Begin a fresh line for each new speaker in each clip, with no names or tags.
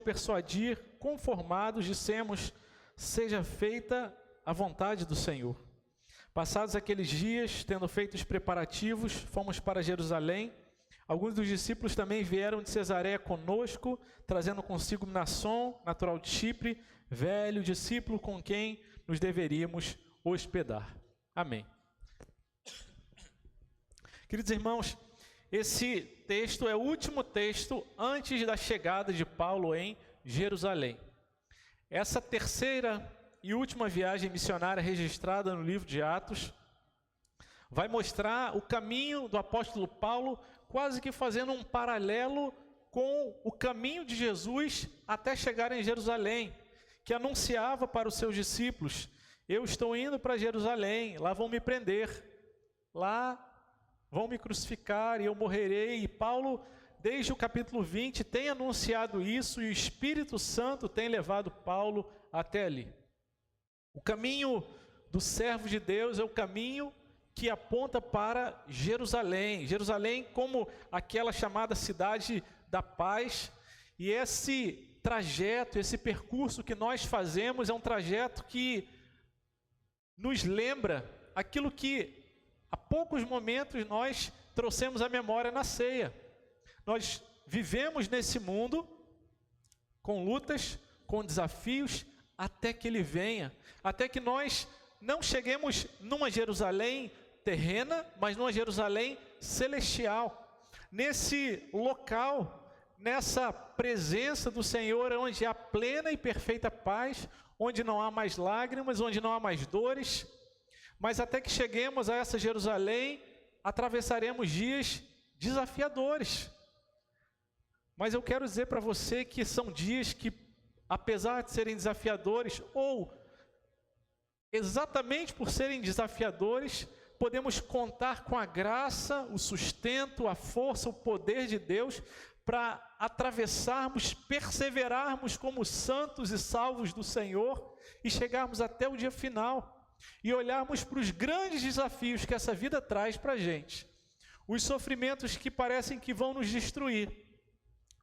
persuadir, conformados, dissemos, seja feita a vontade do Senhor. Passados aqueles dias, tendo feito os preparativos, fomos para Jerusalém. Alguns dos discípulos também vieram de Cesareia conosco, trazendo consigo Mnasson, natural de Chipre, velho discípulo com quem nos deveríamos hospedar. Amém. Queridos irmãos, esse texto é o último texto antes da chegada de Paulo em Jerusalém. Essa terceira e última viagem missionária registrada no livro de Atos vai mostrar o caminho do apóstolo Paulo, quase que fazendo um paralelo com o caminho de Jesus até chegar em Jerusalém, que anunciava para os seus discípulos: eu estou indo para Jerusalém, lá vão me prender, lá vão me crucificar e eu morrerei. E Paulo, desde o capítulo 20, tem anunciado isso e o Espírito Santo tem levado Paulo até ali. O caminho do servo de Deus é o caminho que aponta para Jerusalém. Jerusalém como aquela chamada cidade da paz. E esse trajeto, esse percurso que nós fazemos é um trajeto que nos lembra aquilo que há poucos momentos nós trouxemos à memória na ceia. Nós vivemos nesse mundo com lutas, com desafios, até que Ele venha. Até que nós não cheguemos numa Jerusalém terrena, mas numa Jerusalém celestial. Nesse local, nessa presença do Senhor, onde há plena e perfeita paz, onde não há mais lágrimas, onde não há mais dores. Mas até que cheguemos a essa Jerusalém, atravessaremos dias desafiadores. Mas eu quero dizer para você que são dias que, apesar de serem desafiadores, ou exatamente por serem desafiadores, podemos contar com a graça, o sustento, a força, o poder de Deus para atravessarmos, perseverarmos como santos e salvos do Senhor e chegarmos até o dia final. E olharmos para os grandes desafios que essa vida traz para a gente. Os sofrimentos que parecem que vão nos destruir.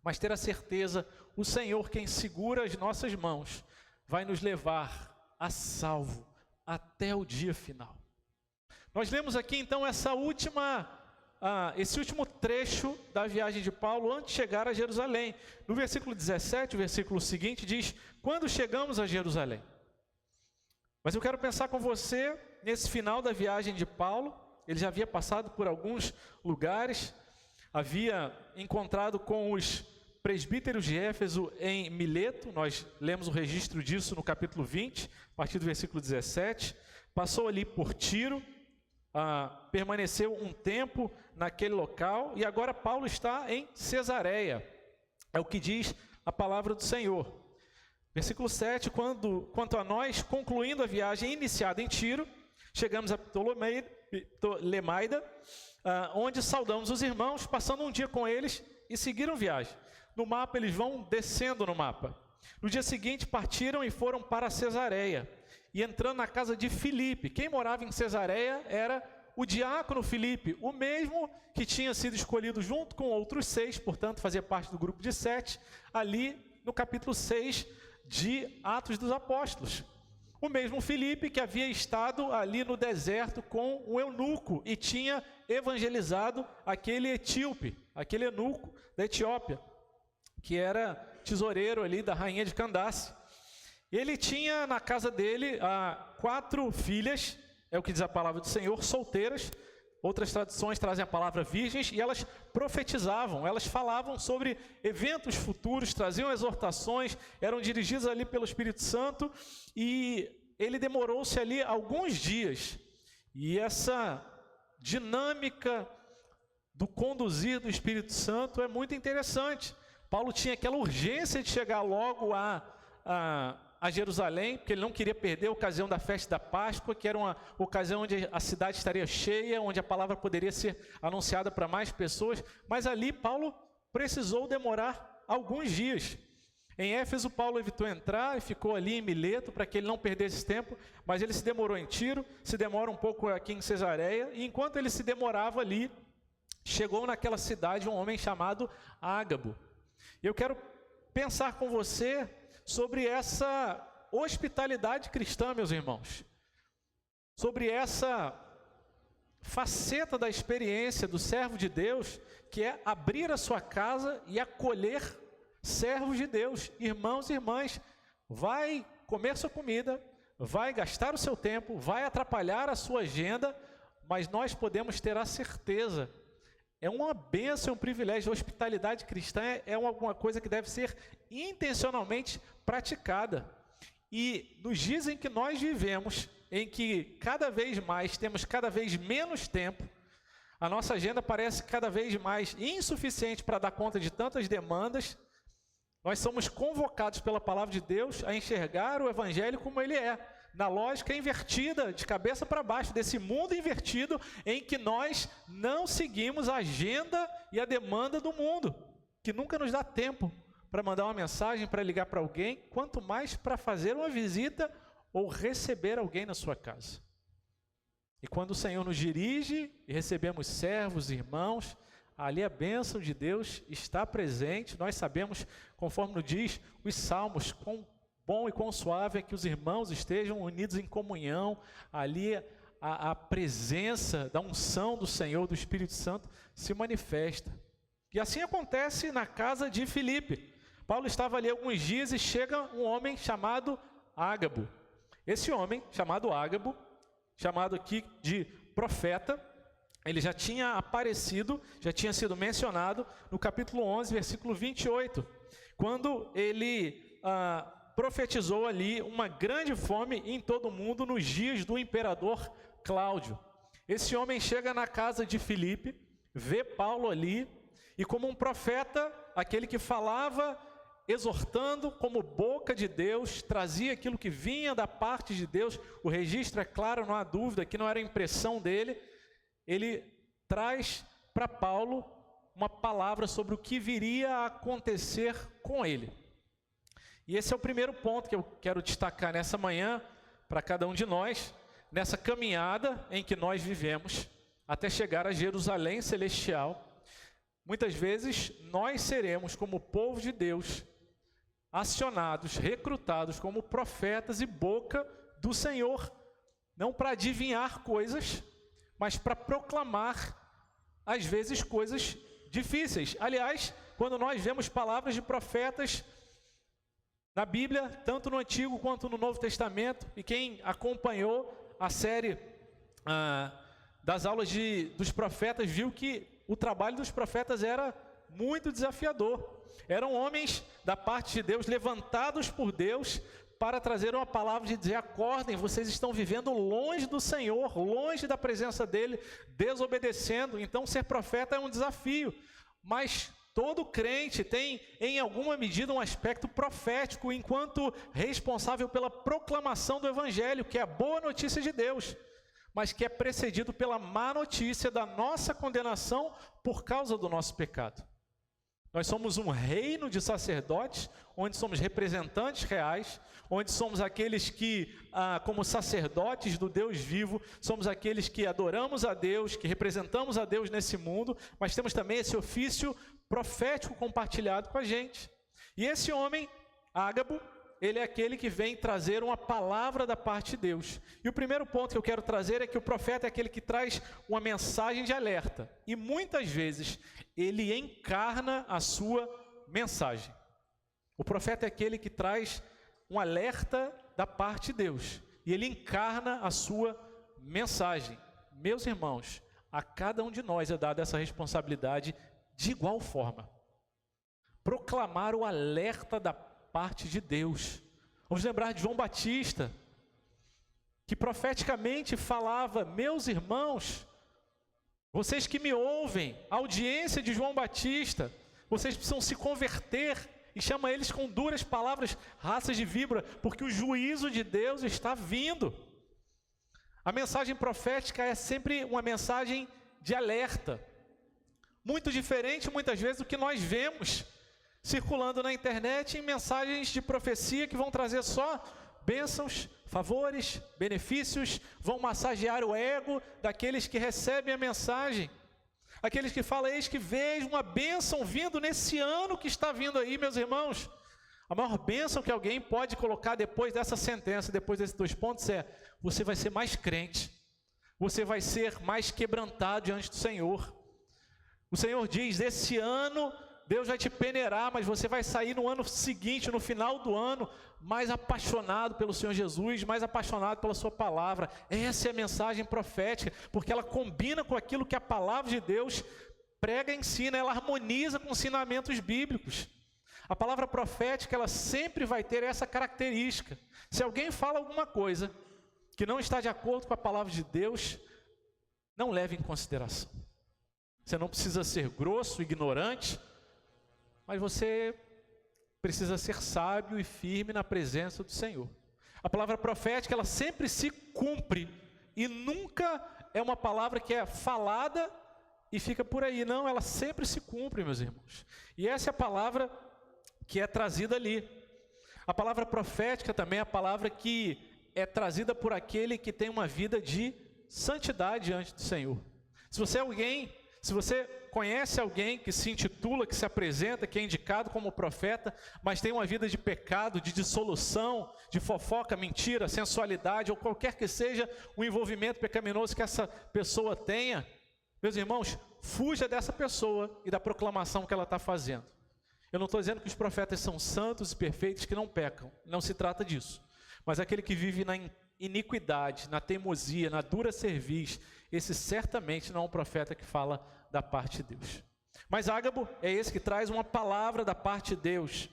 Mas ter a certeza, o Senhor, quem segura as nossas mãos, vai nos levar a salvo até o dia final. Nós lemos aqui então esse último trecho da viagem de Paulo antes de chegar a Jerusalém. No versículo 17, o versículo seguinte diz: quando chegamos a Jerusalém. Mas eu quero pensar com você nesse final da viagem de Paulo. Ele já havia passado por alguns lugares, havia encontrado com os presbíteros de Éfeso em Mileto, nós lemos o registro disso no capítulo 20, a partir do versículo 17, passou ali por Tiro, permaneceu um tempo naquele local, e agora Paulo está em Cesareia, é o que diz a palavra do Senhor. Versículo 7, quanto a nós, concluindo a viagem iniciada em Tiro, chegamos a Ptolemaida, onde saudamos os irmãos, passando um dia com eles e seguiram viagem. No mapa, eles vão descendo no mapa. No dia seguinte, partiram e foram para Cesareia, e entrando na casa de Filipe. Quem morava em Cesareia era o diácono Filipe, o mesmo que tinha sido escolhido junto com outros 6, portanto, fazia parte do grupo de 7, ali no capítulo 6, de Atos dos Apóstolos. O mesmo Filipe que havia estado ali no deserto com um eunuco e tinha evangelizado aquele etíope, aquele eunuco da Etiópia, que era tesoureiro ali da rainha de Candace. Ele tinha na casa dele 4 filhas, é o que diz a palavra do Senhor, solteiras. Outras traduções trazem a palavra virgens, e elas profetizavam, elas falavam sobre eventos futuros, traziam exortações, eram dirigidas ali pelo Espírito Santo, e ele demorou-se ali alguns dias. E essa dinâmica do conduzir do Espírito Santo é muito interessante. Paulo tinha aquela urgência de chegar logo a Jerusalém, porque ele não queria perder a ocasião da festa da Páscoa, que era uma ocasião onde a cidade estaria cheia, onde a palavra poderia ser anunciada para mais pessoas, mas ali Paulo precisou demorar alguns dias. Em Éfeso, Paulo evitou entrar e ficou ali em Mileto, para que ele não perdesse tempo, mas ele se demorou em Tiro, se demora um pouco aqui em Cesareia, e enquanto ele se demorava ali, chegou naquela cidade um homem chamado Ágabo. E eu quero pensar com você sobre essa hospitalidade cristã, meus irmãos. Sobre essa faceta da experiência do servo de Deus, que é abrir a sua casa e acolher servos de Deus, irmãos e irmãs. Vai comer sua comida, vai gastar o seu tempo, vai atrapalhar a sua agenda, mas nós podemos ter a certeza, é uma bênção, um privilégio. A hospitalidade cristã é alguma coisa que deve ser intencionalmente praticada. E nos dias em que nós vivemos, em que cada vez mais temos cada vez menos tempo, a nossa agenda parece cada vez mais insuficiente para dar conta de tantas demandas, nós somos convocados pela palavra de Deus a enxergar o Evangelho como ele é, na lógica invertida, de cabeça para baixo, desse mundo invertido em que nós não seguimos a agenda e a demanda do mundo, que nunca nos dá tempo para mandar uma mensagem, para ligar para alguém, quanto mais para fazer uma visita ou receber alguém na sua casa. E quando o Senhor nos dirige e recebemos servos, irmãos, ali a bênção de Deus está presente. Nós sabemos, conforme nos diz os Salmos, quão bom e quão suave é que os irmãos estejam unidos em comunhão. Ali a presença da unção do Senhor, do Espírito Santo, se manifesta. E assim acontece na casa de Filipe. Paulo estava ali alguns dias e chega um homem chamado Ágabo. Esse homem, chamado Ágabo, chamado aqui de profeta, ele já tinha aparecido, já tinha sido mencionado no capítulo 11, versículo 28, quando ele profetizou ali uma grande fome em todo o mundo nos dias do imperador Cláudio. Esse homem chega na casa de Filipe, vê Paulo ali, e como um profeta, aquele que falava exortando como boca de Deus, trazia aquilo que vinha da parte de Deus, o registro é claro, não há dúvida, que não era impressão dele, ele traz para Paulo uma palavra sobre o que viria a acontecer com ele. E esse é o primeiro ponto que eu quero destacar nessa manhã, para cada um de nós, nessa caminhada em que nós vivemos, até chegar a Jerusalém celestial. Muitas vezes nós seremos, como povo de Deus, acionados, recrutados como profetas e boca do Senhor, não para adivinhar coisas, mas para proclamar, às vezes, coisas difíceis. Aliás, quando nós vemos palavras de profetas na Bíblia, tanto no Antigo quanto no Novo Testamento, e quem acompanhou a série das aulas dos profetas, viu que o trabalho dos profetas era muito desafiador. Eram homens da parte de Deus, levantados por Deus, para trazer uma palavra de dizer: acordem, vocês estão vivendo longe do Senhor, longe da presença dEle, desobedecendo. Então ser profeta é um desafio, mas todo crente tem em alguma medida um aspecto profético, enquanto responsável pela proclamação do Evangelho, que é a boa notícia de Deus, mas que é precedido pela má notícia da nossa condenação por causa do nosso pecado. Nós somos um reino de sacerdotes, onde somos representantes reais, onde somos aqueles que, como sacerdotes do Deus vivo, somos aqueles que adoramos a Deus, que representamos a Deus nesse mundo, mas temos também esse ofício profético compartilhado com a gente. E esse homem, Ágabo, ele é aquele que vem trazer uma palavra da parte de Deus. E o primeiro ponto que eu quero trazer é que o profeta é aquele que traz uma mensagem de alerta. E muitas vezes ele encarna a sua mensagem. O profeta é aquele que traz um alerta da parte de Deus. E ele encarna a sua mensagem. Meus irmãos, a cada um de nós é dada essa responsabilidade de igual forma. Proclamar o alerta da parte de Deus. Vamos lembrar de João Batista, que profeticamente falava: meus irmãos, vocês que me ouvem, a audiência de João Batista, vocês precisam se converter, e chama eles com duras palavras, raças de víbora, porque o juízo de Deus está vindo. A mensagem profética é sempre uma mensagem de alerta, muito diferente muitas vezes do que nós vemos circulando na internet em mensagens de profecia que vão trazer só bênçãos, favores, benefícios, vão massagear o ego daqueles que recebem a mensagem. Aqueles que falam: eis que vejo uma bênção vindo nesse ano que está vindo aí, meus irmãos. A maior bênção que alguém pode colocar depois dessa sentença, depois desses 2 pontos é: você vai ser mais crente, você vai ser mais quebrantado diante do Senhor. O Senhor diz: esse ano Deus vai te peneirar, mas você vai sair no ano seguinte, no final do ano, mais apaixonado pelo Senhor Jesus, mais apaixonado pela sua palavra. Essa é a mensagem profética, porque ela combina com aquilo que a palavra de Deus prega e ensina, ela harmoniza com ensinamentos bíblicos. A palavra profética, ela sempre vai ter essa característica. Se alguém fala alguma coisa que não está de acordo com a palavra de Deus, não leve em consideração. Você não precisa ser grosso, ignorante, mas você precisa ser sábio e firme na presença do Senhor. A palavra profética, ela sempre se cumpre, e nunca é uma palavra que é falada e fica por aí. Não, ela sempre se cumpre, meus irmãos. E essa é a palavra que é trazida ali. A palavra profética também é a palavra que é trazida por aquele que tem uma vida de santidade diante do Senhor. Se você conhece alguém que se intitula, que se apresenta, que é indicado como profeta, mas tem uma vida de pecado, de dissolução, de fofoca, mentira, sensualidade, ou qualquer que seja o envolvimento pecaminoso que essa pessoa tenha, meus irmãos, fuja dessa pessoa e da proclamação que ela está fazendo. Eu não estou dizendo que os profetas são santos e perfeitos que não pecam, não se trata disso. Mas aquele que vive na iniquidade, na teimosia, na dura cerviz, esse certamente não é um profeta que fala da parte de Deus. Mas Ágabo é esse que traz uma palavra da parte de Deus,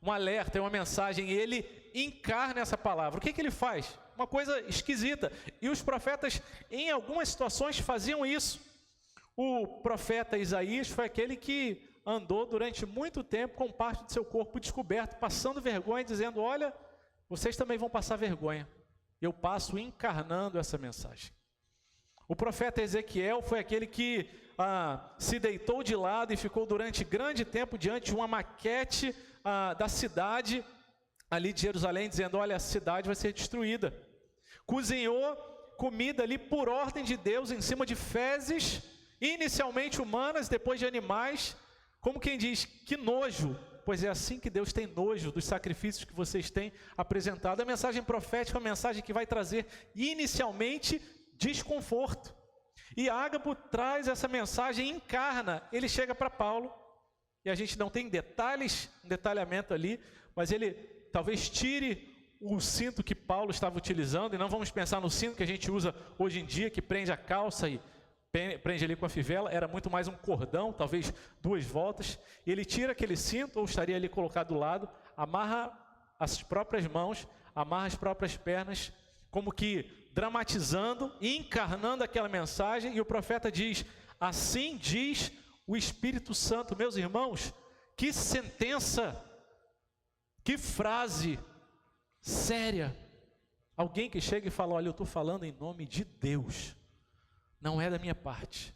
um alerta, uma mensagem, e ele encarna essa palavra. O que ele faz? Uma coisa esquisita. E os profetas, em algumas situações, faziam isso. O profeta Isaías foi aquele que andou durante muito tempo com parte do seu corpo descoberto, passando vergonha, dizendo: olha, vocês também vão passar vergonha. Eu passo encarnando essa mensagem. O profeta Ezequiel foi aquele que se deitou de lado e ficou durante grande tempo diante de uma maquete da cidade ali de Jerusalém, dizendo: olha, a cidade vai ser destruída. Cozinhou comida ali por ordem de Deus, em cima de fezes, inicialmente humanas, depois de animais, como quem diz: que nojo, pois é assim que Deus tem nojo dos sacrifícios que vocês têm apresentado. A mensagem profética é uma mensagem que vai trazer inicialmente desconforto. E Ágabo traz essa mensagem, encarna, ele chega para Paulo, e a gente não tem detalhamento ali, mas ele talvez tire o cinto que Paulo estava utilizando, e não vamos pensar no cinto que a gente usa hoje em dia, que prende a calça e prende ali com a fivela, era muito mais um cordão, talvez 2 voltas, e ele tira aquele cinto, ou estaria ali colocado do lado, amarra as próprias mãos, amarra as próprias pernas, como que dramatizando e encarnando aquela mensagem, e o profeta diz: assim diz o Espírito Santo. Meus irmãos, que sentença, que frase séria. Alguém que chega e fala: olha, eu estou falando em nome de Deus, não é da minha parte.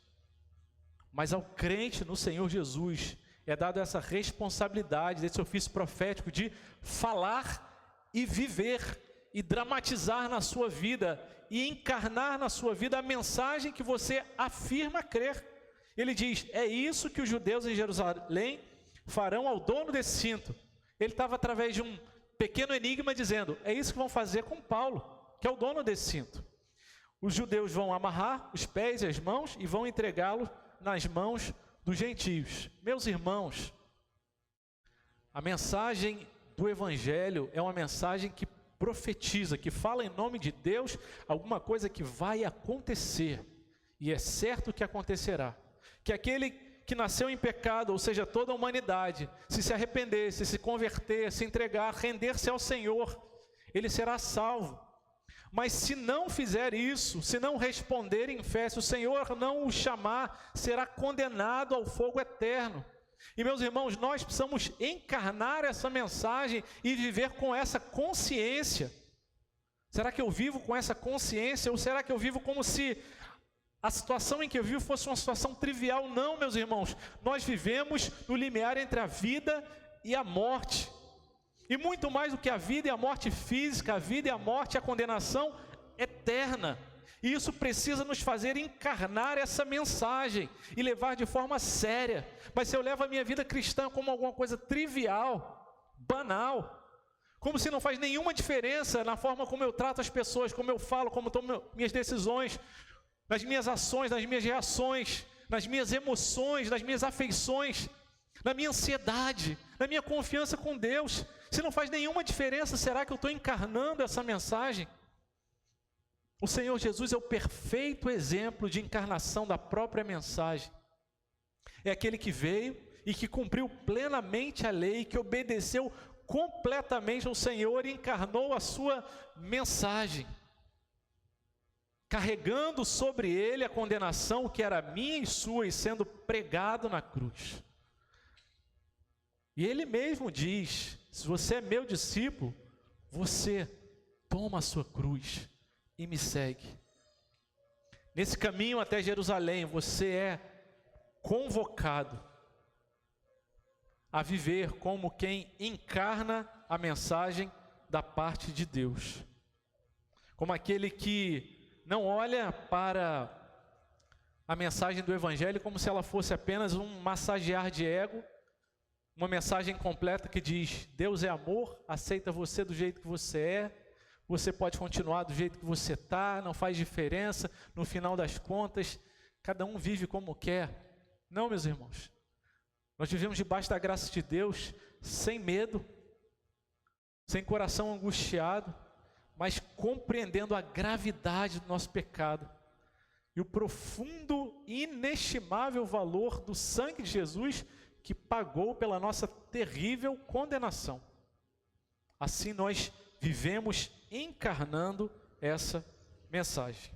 Mas ao crente no Senhor Jesus é dada essa responsabilidade, desse ofício profético de falar e viver e dramatizar na sua vida e encarnar na sua vida a mensagem que você afirma crer. Ele diz: é isso que os judeus em Jerusalém farão ao dono desse cinto. Ele estava através de um pequeno enigma dizendo: é isso que vão fazer com Paulo, que é o dono desse cinto. Os judeus vão amarrar os pés e as mãos e vão entregá-lo nas mãos dos gentios. Meus irmãos, a mensagem do Evangelho é uma mensagem que profetiza, que fala em nome de Deus alguma coisa que vai acontecer, e é certo que acontecerá, que aquele que nasceu em pecado, ou seja, toda a humanidade, se arrepender, se converter, se entregar, render-se ao Senhor, ele será salvo. Mas se não fizer isso, se não responder em fé, se o Senhor não o chamar, será condenado ao fogo eterno. E meus irmãos, nós precisamos encarnar essa mensagem e viver com essa consciência. Será que eu vivo com essa consciência, ou será que eu vivo como se a situação em que eu vivo fosse uma situação trivial? Não, meus irmãos, nós vivemos no limiar entre a vida e a morte. E muito mais do que a vida e a morte física, a vida e a morte, a condenação eterna. E isso precisa nos fazer encarnar essa mensagem e levar de forma séria. Mas se eu levo a minha vida cristã como alguma coisa trivial, banal. Como se não faz nenhuma diferença na forma como eu trato as pessoas, como eu falo, como tomo minhas decisões, nas minhas ações, nas minhas reações, nas minhas emoções, nas minhas afeições, na minha ansiedade, na minha confiança com Deus. Se não faz nenhuma diferença, será que eu estou encarnando essa mensagem? O Senhor Jesus é o perfeito exemplo de encarnação da própria mensagem. É aquele que veio e que cumpriu plenamente a lei, que obedeceu completamente ao Senhor e encarnou a sua mensagem, carregando sobre ele a condenação que era minha e sua e sendo pregado na cruz. E ele mesmo diz: se você é meu discípulo, você toma a sua cruz e me segue. Nesse caminho até Jerusalém, você é convocado a viver como quem encarna a mensagem da parte de Deus, como aquele que não olha para a mensagem do Evangelho como se ela fosse apenas um massagear de ego, uma mensagem completa que diz: Deus é amor, aceita você do jeito que você é, você pode continuar do jeito que você está, não faz diferença, no final das contas, cada um vive como quer. Não, meus irmãos. Nós vivemos debaixo da graça de Deus, sem medo, sem coração angustiado, mas compreendendo a gravidade do nosso pecado e o profundo e inestimável valor do sangue de Jesus que pagou pela nossa terrível condenação. Assim nós vivemos encarnando essa mensagem.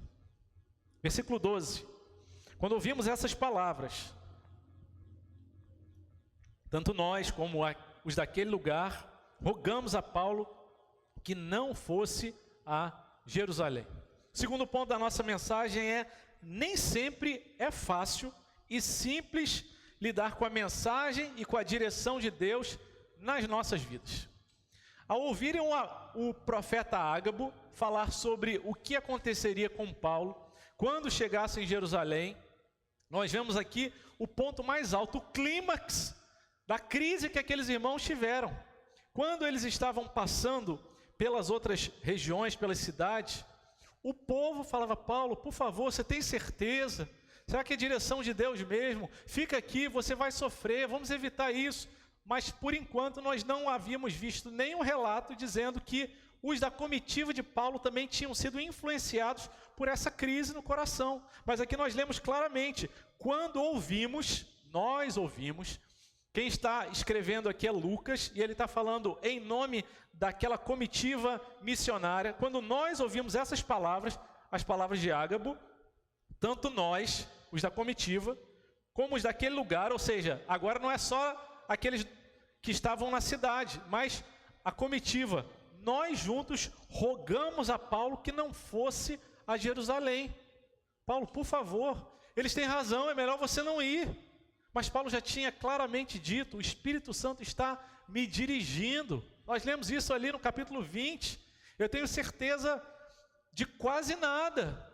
Versículo 12. Quando ouvimos essas palavras, tanto nós como os daquele lugar, rogamos a Paulo que não fosse a Jerusalém. O segundo ponto da nossa mensagem é: nem sempre é fácil e simples lidar com a mensagem e com a direção de Deus nas nossas vidas. Ao ouvirem o profeta Ágabo falar sobre o que aconteceria com Paulo quando chegasse em Jerusalém, nós vemos aqui o ponto mais alto, o clímax da crise que aqueles irmãos tiveram. Quando eles estavam passando pelas outras regiões, pelas cidades, o povo falava: Paulo, por favor, você tem certeza? Será que é direção de Deus mesmo? Fica aqui, você vai sofrer, vamos evitar isso. Mas por enquanto nós não havíamos visto nenhum relato dizendo que os da comitiva de Paulo também tinham sido influenciados por essa crise no coração. Mas aqui nós lemos claramente, quando nós ouvimos, quem está escrevendo aqui é Lucas, e ele está falando em nome daquela comitiva missionária. Quando nós ouvimos essas palavras, as palavras de Ágabo, tanto nós, os da comitiva, como os daquele lugar, ou seja, agora não é só aqueles que estavam na cidade, mas a comitiva, nós juntos rogamos a Paulo que não fosse a Jerusalém. Paulo, por favor, eles têm razão, é melhor você não ir. Mas Paulo já tinha claramente dito: o Espírito Santo está me dirigindo. Nós lemos isso ali no capítulo 20. Eu tenho certeza de quase nada,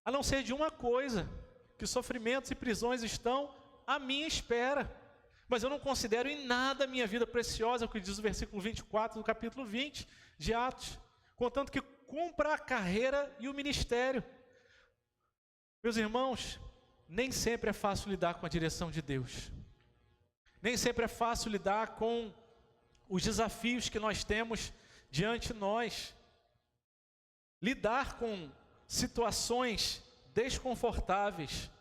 a não ser de uma coisa, que sofrimentos e prisões estão à minha espera. Mas eu não considero em nada a minha vida preciosa, o que diz o versículo 24 do capítulo 20 de Atos, contanto que cumpra a carreira e o ministério. Meus irmãos, nem sempre é fácil lidar com a direção de Deus. Nem sempre é fácil lidar com os desafios que nós temos diante de nós. Lidar com situações desconfortáveis,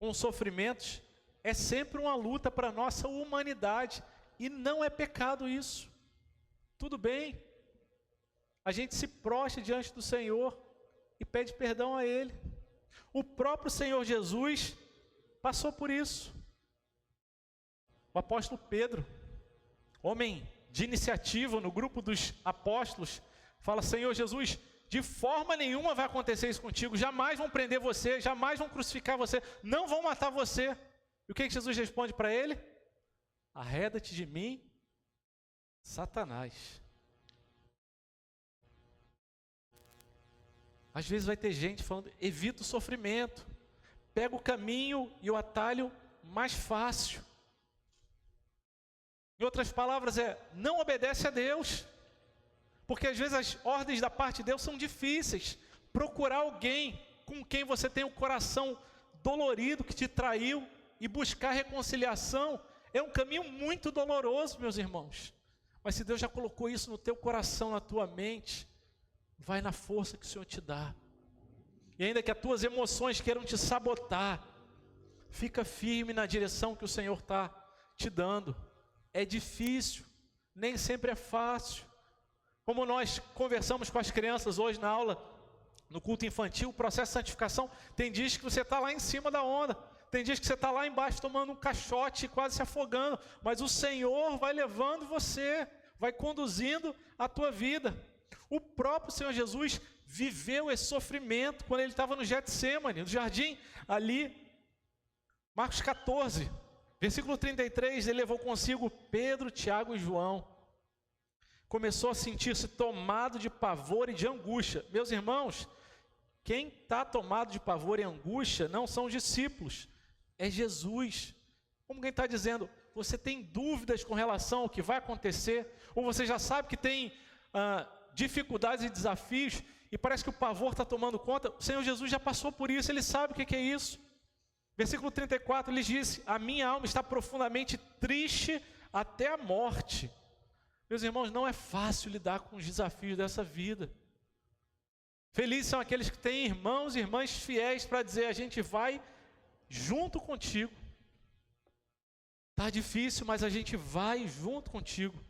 com sofrimentos, é sempre uma luta para a nossa humanidade. E não é pecado isso. Tudo bem. A gente se prostra diante do Senhor e pede perdão a Ele. O próprio Senhor Jesus passou por isso. O apóstolo Pedro, homem de iniciativa no grupo dos apóstolos, fala: Senhor Jesus, de forma nenhuma vai acontecer isso contigo, jamais vão prender você, jamais vão crucificar você, não vão matar você. E o que Jesus responde para ele? Arreda-te de mim, Satanás. Às vezes vai ter gente falando: evita o sofrimento, pega o caminho e o atalho mais fácil. Em outras palavras, não obedece a Deus. Porque às vezes as ordens da parte de Deus são difíceis. Procurar alguém com quem você tem o coração dolorido, que te traiu, e buscar reconciliação, é um caminho muito doloroso, meus irmãos. Mas se Deus já colocou isso no teu coração, na tua mente, vai na força que o Senhor te dá. E ainda que as tuas emoções queiram te sabotar, fica firme na direção que o Senhor está te dando. É difícil, nem sempre é fácil. Como nós conversamos com as crianças hoje na aula, no culto infantil, o processo de santificação, tem dias que você está lá em cima da onda, tem dias que você está lá embaixo tomando um caixote, quase se afogando, mas o Senhor vai levando você, vai conduzindo a tua vida. O próprio Senhor Jesus viveu esse sofrimento quando ele estava no Getsêmani, no jardim, ali, Marcos 14, versículo 33, ele levou consigo Pedro, Tiago e João. Começou a sentir-se tomado de pavor e de angústia. Meus irmãos, quem está tomado de pavor e angústia não são os discípulos, é Jesus. Como quem está dizendo, você tem dúvidas com relação ao que vai acontecer, ou você já sabe que tem dificuldades e desafios, e parece que o pavor está tomando conta. O Senhor Jesus já passou por isso, ele sabe o que é isso. Versículo 34, ele disse: a minha alma está profundamente triste até a morte. Meus irmãos, não é fácil lidar com os desafios dessa vida. Felizes são aqueles que têm irmãos e irmãs fiéis para dizer: a gente vai junto contigo. Está difícil, mas a gente vai junto contigo.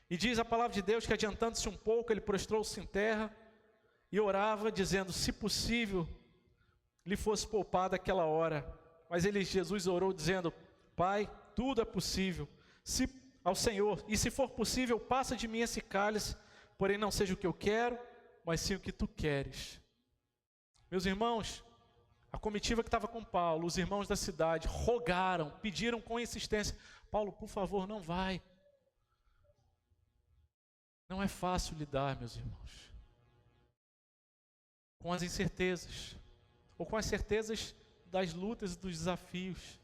E diz a palavra de Deus que, adiantando-se um pouco, ele prostrou-se em terra e orava, dizendo: se possível, lhe fosse poupada aquela hora. Mas Jesus orou dizendo: Pai, tudo é possível ao Senhor, e se for possível, passa de mim esse cálice, porém não seja o que eu quero, mas sim o que tu queres. Meus irmãos, a comitiva que estava com Paulo, os irmãos da cidade, rogaram, pediram com insistência: Paulo, por favor, não vai. Não é fácil lidar, meus irmãos, com as incertezas, ou com as certezas das lutas e dos desafios.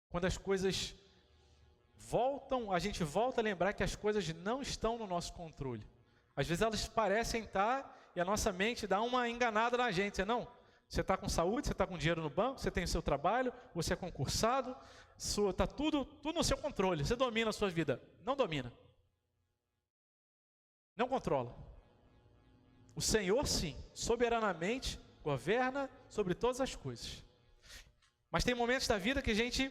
Quando as coisas voltam, a gente volta a lembrar que as coisas não estão no nosso controle. Às vezes elas parecem estar, e a nossa mente dá uma enganada na gente. Não, você está com saúde, você está com dinheiro no banco, você tem o seu trabalho, você é concursado, está tudo no seu controle, você domina a sua vida. Não domina. Não controla. O Senhor, sim, soberanamente governa sobre todas as coisas. Mas tem momentos da vida que a gente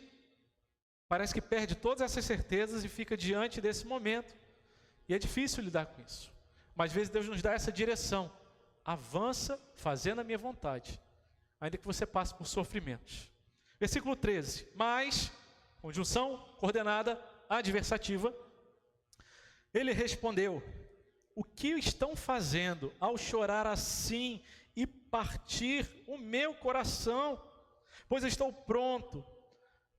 parece que perde todas essas certezas e fica diante desse momento. E é difícil lidar com isso. Mas às vezes Deus nos dá essa direção. Avança fazendo a minha vontade, ainda que você passe por sofrimentos. Versículo 13. Mas, conjunção coordenada adversativa, ele respondeu: o que estão fazendo ao chorar assim e partir o meu coração? Pois eu estou pronto,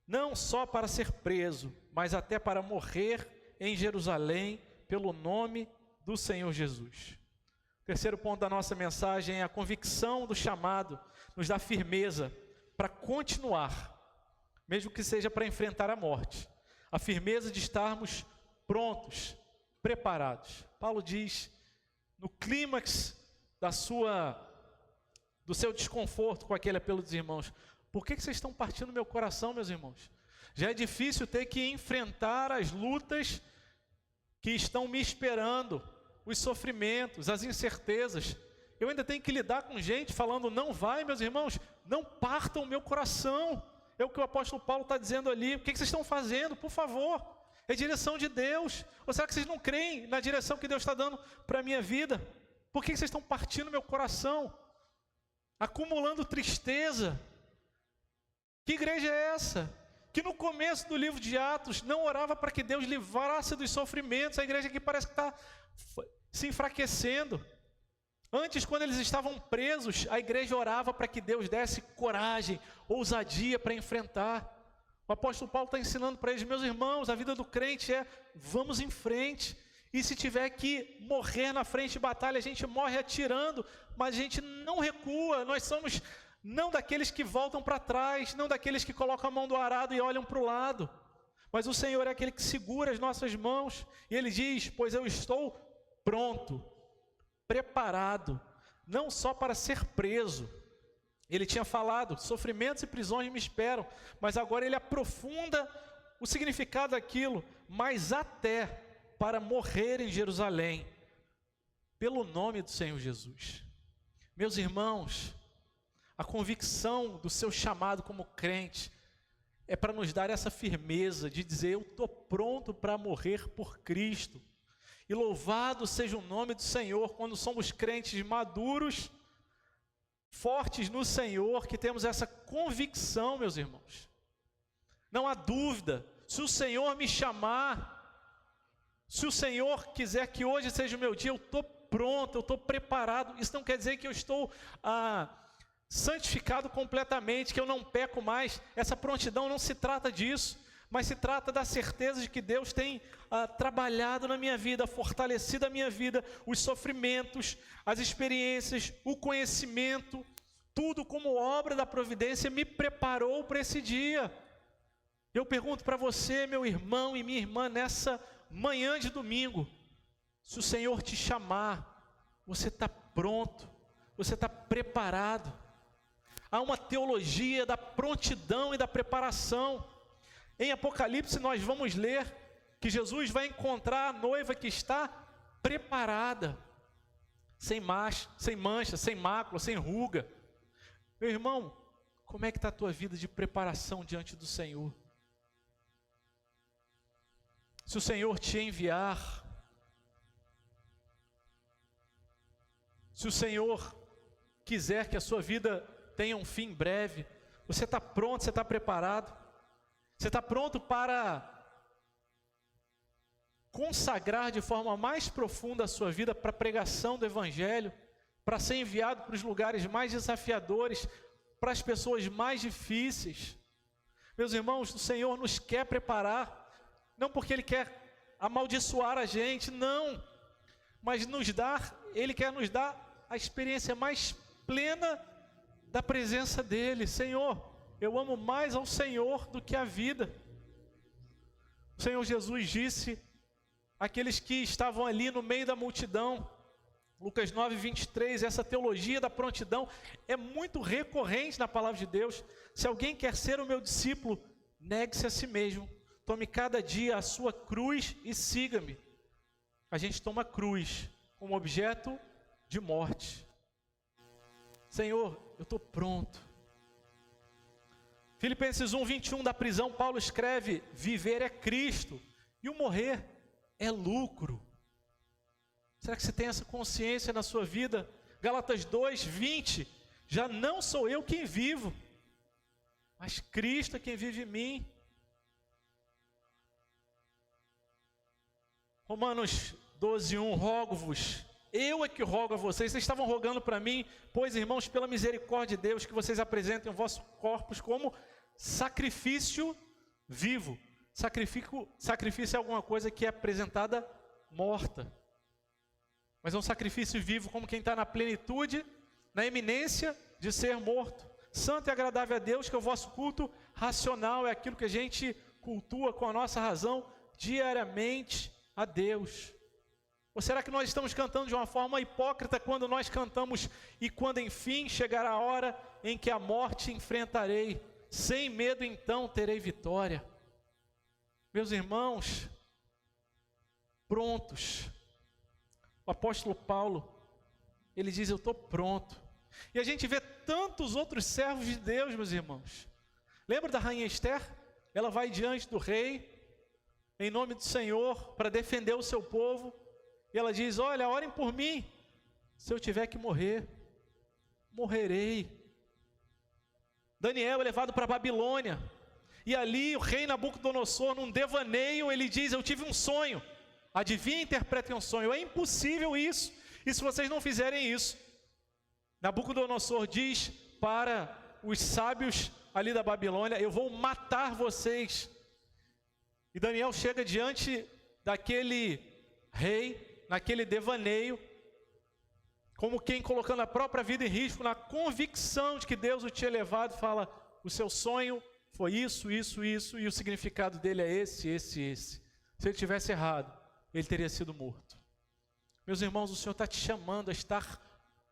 não só para ser preso, mas até para morrer em Jerusalém, pelo nome do Senhor Jesus. O terceiro ponto da nossa mensagem é a convicção do chamado, nos dá firmeza para continuar, mesmo que seja para enfrentar a morte. A firmeza de estarmos prontos, preparados. Paulo diz, no clímax do seu desconforto com aquele apelo dos irmãos: por que vocês estão partindo meu coração, meus irmãos? Já é difícil ter que enfrentar as lutas que estão me esperando, os sofrimentos, as incertezas. Eu ainda tenho que lidar com gente falando: não vai, meus irmãos, não partam o meu coração. É o que o apóstolo Paulo está dizendo ali. O que vocês estão fazendo? Por favor, é direção de Deus. Ou será que vocês não creem na direção que Deus está dando para a minha vida? Por que vocês estão partindo meu coração? Acumulando tristeza. Que igreja é essa? Que no começo do livro de Atos não orava para que Deus livrasse dos sofrimentos. A igreja aqui parece que está se enfraquecendo. Antes, quando eles estavam presos, a igreja orava para que Deus desse coragem, ousadia para enfrentar. O apóstolo Paulo está ensinando para eles: meus irmãos, a vida do crente é vamos em frente. E se tiver que morrer na frente de batalha, a gente morre atirando, mas a gente não recua. Nós somos não daqueles que voltam para trás, não daqueles que colocam a mão do arado e olham para o lado, Mas o Senhor é aquele que segura as nossas mãos. E Ele diz, pois eu estou pronto, preparado, não só para ser preso. Ele tinha falado, sofrimentos e prisões me esperam. Mas agora Ele aprofunda o significado daquilo, mas até para morrer em Jerusalém, pelo nome do Senhor Jesus. Meus irmãos, a convicção do seu chamado como crente é para nos dar essa firmeza de dizer, eu estou pronto para morrer por Cristo. E louvado seja o nome do Senhor, quando somos crentes maduros, fortes no Senhor, que temos essa convicção, meus irmãos. Não há dúvida, se o Senhor me chamar, se o Senhor quiser que hoje seja o meu dia, eu estou pronto, eu estou preparado. Isso não quer dizer que eu estou santificado completamente, que eu não peco mais. Essa prontidão não se trata disso, mas se trata da certeza de que Deus tem trabalhado na minha vida, fortalecido a minha vida, os sofrimentos, as experiências, o conhecimento, tudo como obra da providência me preparou para esse dia. Eu pergunto para você, meu irmão e minha irmã, nessa manhã de domingo, se o Senhor te chamar, você está pronto, você está preparado. Há uma teologia da prontidão e da preparação. Em Apocalipse nós vamos ler que Jesus vai encontrar a noiva que está preparada, sem mancha, sem mácula, sem ruga. Meu irmão, como é que está a tua vida de preparação diante do Senhor? Se o Senhor te enviar, se o Senhor quiser que a sua vida tenha um fim breve, você está pronto, você está preparado? Você está pronto para consagrar de forma mais profunda a sua vida para a pregação do Evangelho, para ser enviado para os lugares mais desafiadores, para as pessoas mais difíceis? Meus irmãos, o Senhor nos quer preparar, não porque Ele quer amaldiçoar a gente, não, mas Ele quer nos dar a experiência mais plena da presença dEle. Senhor, eu amo mais ao Senhor do que a vida. O Senhor Jesus disse àqueles que estavam ali no meio da multidão, Lucas 9, 23, essa teologia da prontidão é muito recorrente na palavra de Deus. Se alguém quer ser o meu discípulo, negue-se a si mesmo, tome cada dia a sua cruz e siga-me. A gente toma a cruz como objeto de morte. Senhor, eu estou pronto. Filipenses 1, 21, da prisão, Paulo escreve, viver é Cristo e o morrer é lucro. Será que você tem essa consciência na sua vida? Gálatas 2, 20, já não sou eu quem vivo, mas Cristo é quem vive em mim. Romanos 12, 1, rogo-vos, eu é que rogo a vocês estavam rogando para mim, pois irmãos, pela misericórdia de Deus, que vocês apresentem os vossos corpos como sacrifício vivo. Sacrifício é alguma coisa que é apresentada morta, mas é um sacrifício vivo, como quem está na plenitude, na eminência de ser morto. Santo e agradável a Deus, que é o vosso culto racional, é aquilo que a gente cultua com a nossa razão diariamente a Deus. Ou será que nós estamos cantando de uma forma hipócrita quando nós cantamos, e quando enfim chegar a hora em que a morte enfrentarei, sem medo então terei vitória? Meus irmãos, prontos. O apóstolo Paulo, ele diz, eu estou pronto. E a gente vê tantos outros servos de Deus, meus irmãos. Lembra da rainha Esther? Ela vai diante do rei, em nome do Senhor, para defender o seu povo. E ela diz, olha, orem por mim. Se eu tiver que morrer, morrerei. Daniel é levado para a Babilônia. E ali o rei Nabucodonosor, num devaneio, ele diz, eu tive um sonho. Adivinha, interpretem um sonho. É impossível isso. E se vocês não fizerem isso, Nabucodonosor diz para os sábios ali da Babilônia, eu vou matar vocês. E Daniel chega diante daquele rei, naquele devaneio, como quem colocando a própria vida em risco, na convicção de que Deus o tinha levado, fala, o seu sonho foi isso, e o significado dele é esse. Se ele tivesse errado, ele teria sido morto. Meus irmãos, o Senhor está te chamando a estar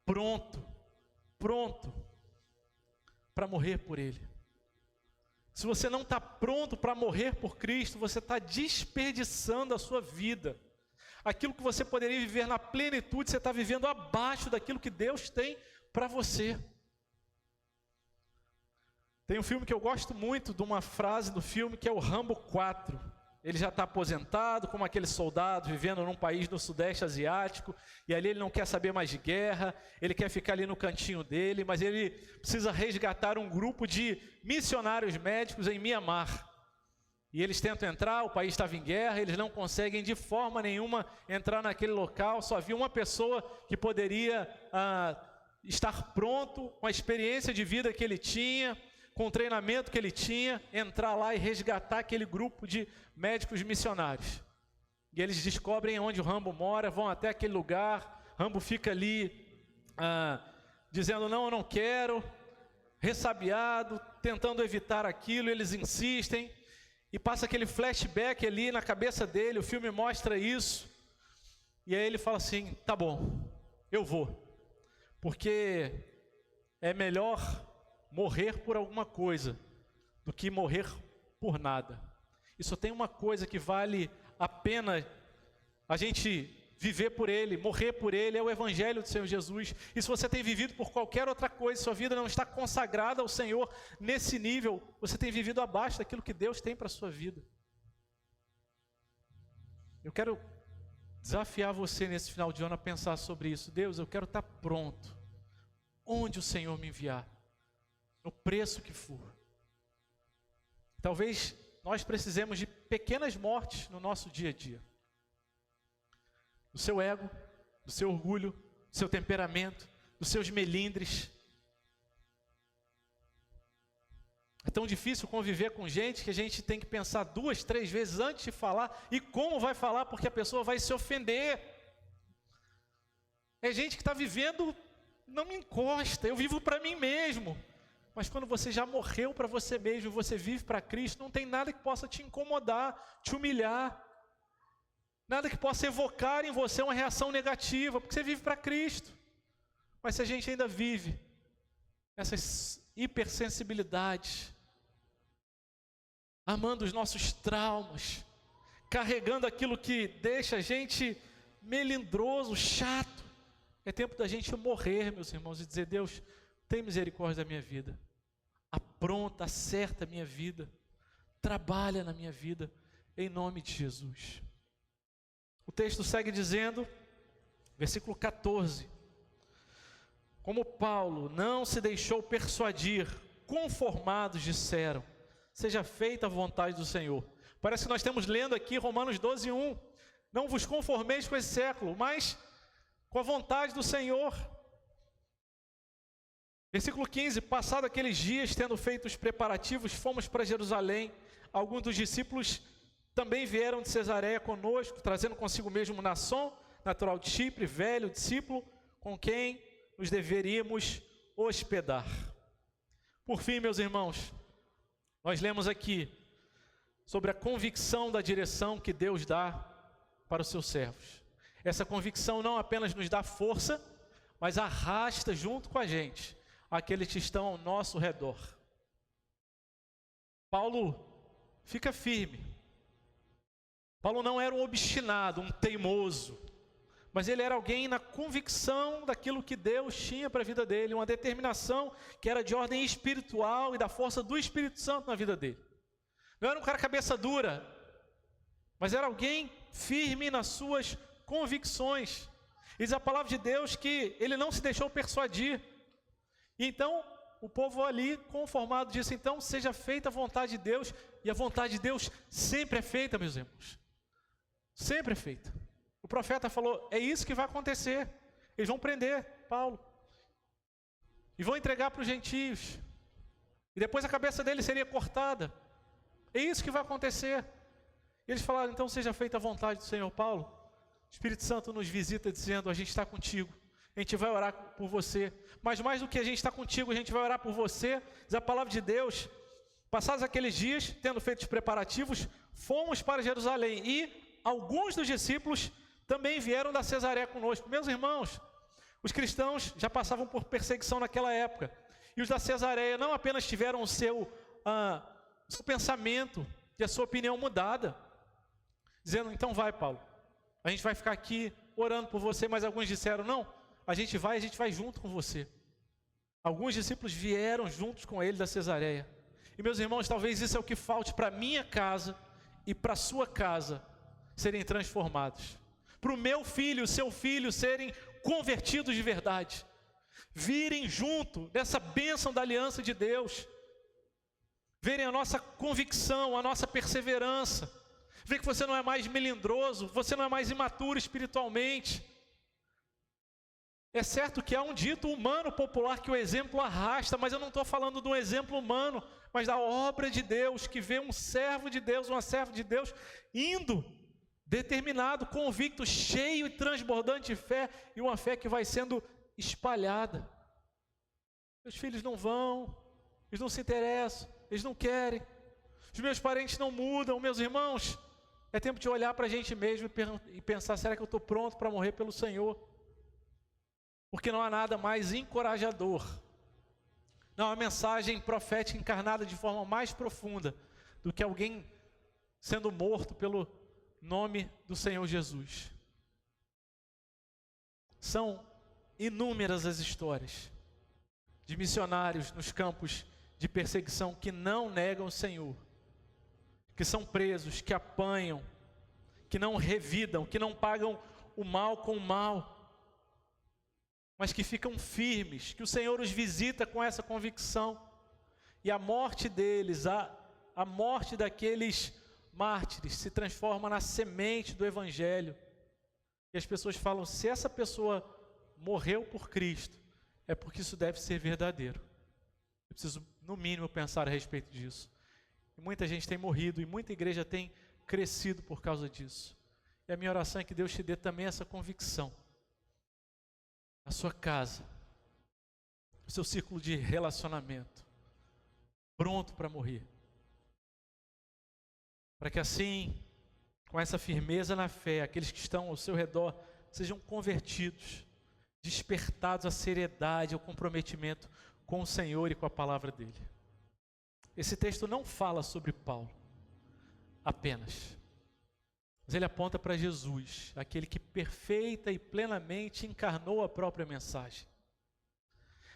pronto para morrer por Ele. Se você não está pronto para morrer por Cristo, você está desperdiçando a sua vida. Aquilo que você poderia viver na plenitude, você está vivendo abaixo daquilo que Deus tem para você. Tem um filme que eu gosto muito de uma frase do filme, que é o Rambo 4. Ele já está aposentado, como aquele soldado vivendo num país do Sudeste Asiático, e ali ele não quer saber mais de guerra, ele quer ficar ali no cantinho dele, mas ele precisa resgatar um grupo de missionários médicos em Mianmar. E eles tentam entrar, o país estava em guerra, eles não conseguem de forma nenhuma entrar naquele local, só havia uma pessoa que poderia estar pronto, com a experiência de vida que ele tinha, com o treinamento que ele tinha, entrar lá e resgatar aquele grupo de médicos missionários. E eles descobrem onde o Rambo mora, vão até aquele lugar, Rambo fica ali dizendo, não, eu não quero, ressabiado, tentando evitar aquilo, eles insistem, e passa aquele flashback ali na cabeça dele, o filme mostra isso, e aí ele fala assim, tá bom, eu vou, porque é melhor morrer por alguma coisa do que morrer por nada. E só tem uma coisa que vale a pena a gente viver por Ele, morrer por Ele, é o Evangelho do Senhor Jesus. E se você tem vivido por qualquer outra coisa, sua vida não está consagrada ao Senhor nesse nível, você tem vivido abaixo daquilo que Deus tem para a sua vida. Eu quero desafiar você nesse final de ano a pensar sobre isso. Deus, eu quero estar pronto onde o Senhor me enviar, no preço que for. Talvez nós precisemos de pequenas mortes no nosso dia a dia. Do seu ego, do seu orgulho, do seu temperamento, dos seus melindres. É tão difícil conviver com gente que a gente tem que pensar 2, 3 vezes antes de falar e como vai falar, porque a pessoa vai se ofender. É gente que está vivendo, não me encosta, eu vivo para mim mesmo. Mas quando você já morreu para você mesmo, você vive para Cristo, não tem nada que possa te incomodar, te humilhar. Nada que possa evocar em você uma reação negativa, porque você vive para Cristo. Mas se a gente ainda vive essas hipersensibilidades, amando os nossos traumas, carregando aquilo que deixa a gente melindroso, chato, é tempo da gente morrer, meus irmãos, e dizer, Deus, tem misericórdia da minha vida. Apronta, acerta a minha vida. Trabalha na minha vida, em nome de Jesus. O texto segue dizendo, versículo 14. Como Paulo não se deixou persuadir, conformados disseram, seja feita a vontade do Senhor. Parece que nós estamos lendo aqui Romanos 12:1. Não vos conformeis com esse século, mas com a vontade do Senhor. Versículo 15, passado aqueles dias, tendo feito os preparativos, fomos para Jerusalém. Alguns dos discípulos também vieram de Cesareia conosco, trazendo consigo mesmo Nasson, natural de Chipre, velho discípulo, com quem nos deveríamos hospedar. Por fim, meus irmãos, nós lemos aqui sobre a convicção da direção que Deus dá para os seus servos. Essa convicção não apenas nos dá força, mas arrasta junto com a gente aqueles que estão ao nosso redor. Paulo fica firme. Paulo não era um obstinado, um teimoso, mas ele era alguém na convicção daquilo que Deus tinha para a vida dele, uma determinação que era de ordem espiritual e da força do Espírito Santo na vida dele. Não era um cara cabeça dura, mas era alguém firme nas suas convicções. Diz a palavra de Deus que ele não se deixou persuadir. E então, o povo ali, conformado, disse, então, seja feita a vontade de Deus, e a vontade de Deus sempre é feita, meus irmãos. Sempre é feita. O profeta falou, é isso que vai acontecer. Eles vão prender Paulo. E vão entregar para os gentios. E depois a cabeça dele seria cortada. É isso que vai acontecer. E eles falaram, então seja feita a vontade do Senhor. Paulo, o Espírito Santo nos visita dizendo, a gente está contigo. A gente vai orar por você. Mas mais do que a gente está contigo, a gente vai orar por você. Diz a palavra de Deus, Passados aqueles dias, tendo feito os preparativos, fomos para Jerusalém e alguns dos discípulos também vieram da Cesareia conosco. Meus irmãos, os cristãos já passavam por perseguição naquela época. E os da Cesareia não apenas tiveram o seu pensamento e a sua opinião mudada, dizendo, então vai, Paulo, a gente vai ficar aqui orando por você, mas alguns disseram, não, a gente vai junto com você. Alguns discípulos vieram juntos com ele da Cesareia. E meus irmãos, talvez isso é o que falte para a minha casa e para a sua casa serem transformados. Para o meu filho, o seu filho serem convertidos de verdade. Virem junto dessa bênção da aliança de Deus. Verem a nossa convicção, a nossa perseverança. Ver que você não é mais melindroso, você não é mais imaturo espiritualmente. É certo que há um dito humano popular que o exemplo arrasta, mas eu não estou falando de um exemplo humano, mas da obra de Deus, que vê um servo de Deus, uma serva de Deus, indo, determinado, convicto, cheio e transbordante de fé, e uma fé que vai sendo espalhada. Meus filhos não vão, eles não se interessam, eles não querem, os meus parentes não mudam. Meus irmãos, é tempo de olhar para a gente mesmo e pensar, será que eu estou pronto para morrer pelo Senhor? Porque não há nada mais encorajador, não há uma mensagem profética encarnada de forma mais profunda do que alguém sendo morto pelo nome do Senhor Jesus. São inúmeras as histórias de missionários nos campos de perseguição que não negam o Senhor, que são presos, que apanham, que não revidam, que não pagam o mal com o mal, mas que ficam firmes, que o Senhor os visita com essa convicção, e a morte deles, a morte daqueles mártires se transforma na semente do Evangelho, e as pessoas falam, se essa pessoa morreu por Cristo, é porque isso deve ser verdadeiro. Eu preciso, no mínimo, pensar a respeito disso. E muita gente tem morrido, e muita igreja tem crescido por causa disso. E a minha oração é que Deus te dê também essa convicção. A sua casa, o seu círculo de relacionamento, pronto para morrer. Para que assim, com essa firmeza na fé, aqueles que estão ao seu redor sejam convertidos, despertados à seriedade, ao comprometimento com o Senhor e com a palavra dele. Esse texto não fala sobre Paulo apenas, mas ele aponta para Jesus, aquele que perfeita e plenamente encarnou a própria mensagem.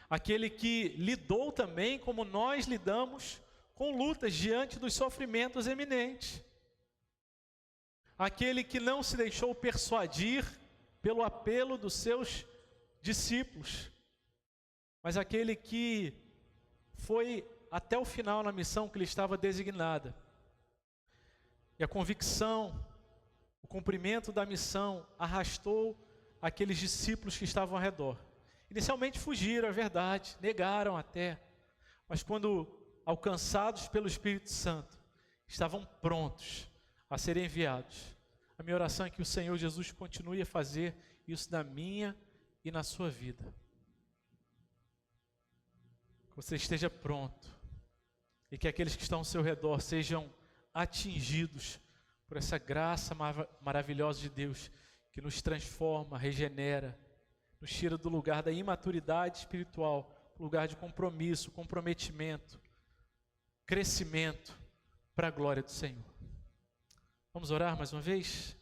Aquele que lidou também como nós lidamos com lutas diante dos sofrimentos eminentes. Aquele que não se deixou persuadir pelo apelo dos seus discípulos, mas aquele que foi até o final na missão que lhe estava designada. E a convicção, o cumprimento da missão arrastou aqueles discípulos que estavam ao redor. Inicialmente fugiram, é verdade, negaram até, mas quando alcançados pelo Espírito Santo, estavam prontos a serem enviados. A minha oração é que o Senhor Jesus continue a fazer isso na minha e na sua vida. Que você esteja pronto e que aqueles que estão ao seu redor sejam atingidos por essa graça maravilhosa de Deus que nos transforma, regenera, nos tira do lugar da imaturidade espiritual, para o lugar de compromisso, comprometimento, crescimento para a glória do Senhor. Vamos orar mais uma vez?